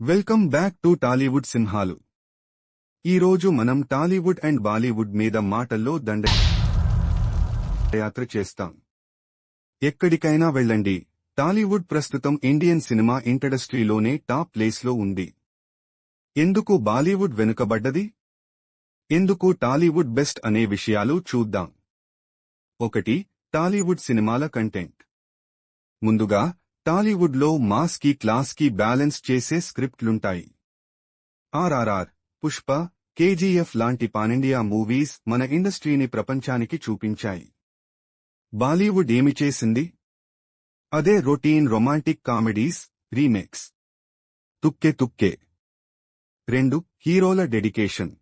Welcome back to Tollywood సింహాలు. ఈరోజు మనం టాలీవుడ్ అండ్ బాలీవుడ్ మీద మాటల్లో దండయాత్ర చేస్తాం. ఎక్కడికైనా వెళ్ళండి, టాలీవుడ్ ప్రస్తుతం ఇండియన్ సినిమా ఇండస్ట్రీలోనే టాప్ ప్లేస్లో ఉంది. ఎందుకు బాలీవుడ్ వెనుకబడ్డది? ఎందుకు టాలీవుడ్ బెస్ట్ అనే విషయాలు చూద్దాం. 1. టాలీవుడ్ సినిమాల కంటెంట్. ముందుగా టాలీవుడ్లో మాస్ కి క్లాస్ కి బ్యాలెన్స్ చేసే స్క్రిప్ట్లుంటాయి. ఆర్ఆర్ఆర్, పుష్ప, కేజీఎఫ్ లాంటి పానిండియా మూవీస్ మన ఇండస్ట్రీని ప్రపంచానికి చూపించాయి. బాలీవుడ్ ఏమి చేసింది? అదే రొటీన్ రొమాంటిక్ కామెడీస్, రీమేక్స్. తుక్కే తుక్కే. 2. హీరోల డెడికేషన్.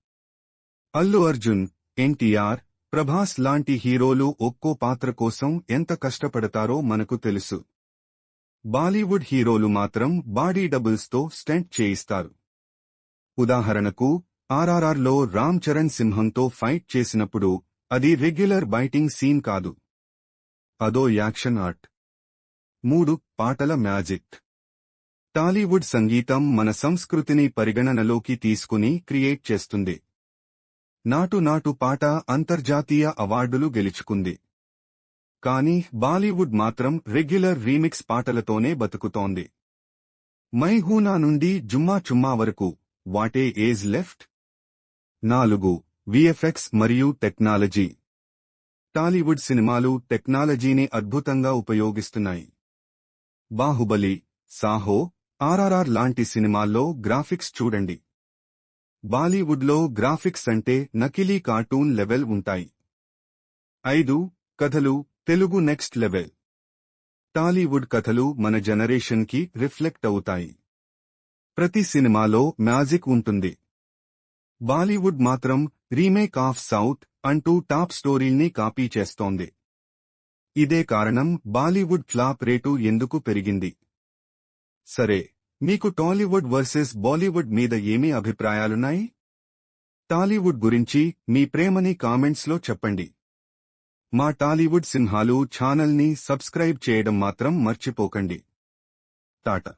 అల్లు అర్జున్, ఎన్టీఆర్, ప్రభాస్ లాంటి హీరోలు ఒక్కో పాత్ర కోసం ఎంత కష్టపడతారో మనకు తెలుసు. బాలీవుడ్ హీరోలు మాత్రం బాడీ డబుల్స్తో స్టంట్ చేయిస్తారు. ఉదాహరణకు ఆర్ఆర్ఆర్లో రామ్ చరణ్ సింహంతో ఫైట్ చేసినప్పుడు అది రెగ్యులర్ బైటింగ్ సీన్ కాదు, అదో యాక్షన్ ఆర్ట్. 3. పాటల మ్యాజిక్. టాలీవుడ్ సంగీతం మన సంస్కృతిని పరిగణనలోకి తీసుకుని క్రియేట్ చేస్తుంది. నాటు నాటు పాట అంతర్జాతీయ అవార్డులు గెలుచుకుంది. కానీ బాలీవుడ్ మాత్రం రెగ్యులర్ రీమిక్స్ పాటలతోనే బతుకుతోంది. మై హూనా నుండి జుమ్మా చుమ్మా వరకు, వాటే ఏజ్ లెఫ్ట్. 4. విఎఫ్ఎక్స్ మరియు టెక్నాలజీ. టాలీవుడ్ సినిమాలు టెక్నాలజీని అద్భుతంగా ఉపయోగిస్తున్నాయి. బాహుబలి, సాహో, ఆర్ఆర్ఆర్ లాంటి సినిమాల్లో గ్రాఫిక్స్ చూడండి. బాలీవుడ్లో గ్రాఫిక్స్ అంటే నకిలీ కార్టూన్ లెవెల్ ఉంటాయి. 5. కథలు. Telugu next level. టాలీవుడ్ కథలు మన జనరేషన్కి రిఫ్లెక్ట్ అవుతాయి. ప్రతి సినిమాలో మ్యాజిక్ ఉంటుంది. బాలీవుడ్ మాత్రం రీమేక్ ఆఫ్ సౌత్ అంటూ టాప్ స్టోరీల్ని కాపీ చేస్తోంది. ఇదే కారణం బాలీవుడ్ ఫ్లాప్ రేటు ఎందుకు పెరిగింది. సరే, మీకు టాలీవుడ్ వర్సెస్ బాలీవుడ్ మీద ఏమీ అభిప్రాయాలున్నాయి? టాలీవుడ్ గురించి మీ ప్రేమని కామెంట్స్లో చెప్పండి. మా టాలీవుడ్ సింహాలు ఛానల్ని సబ్స్క్రైబ్ చేయడం మాత్రం మర్చిపోకండి. టాటా.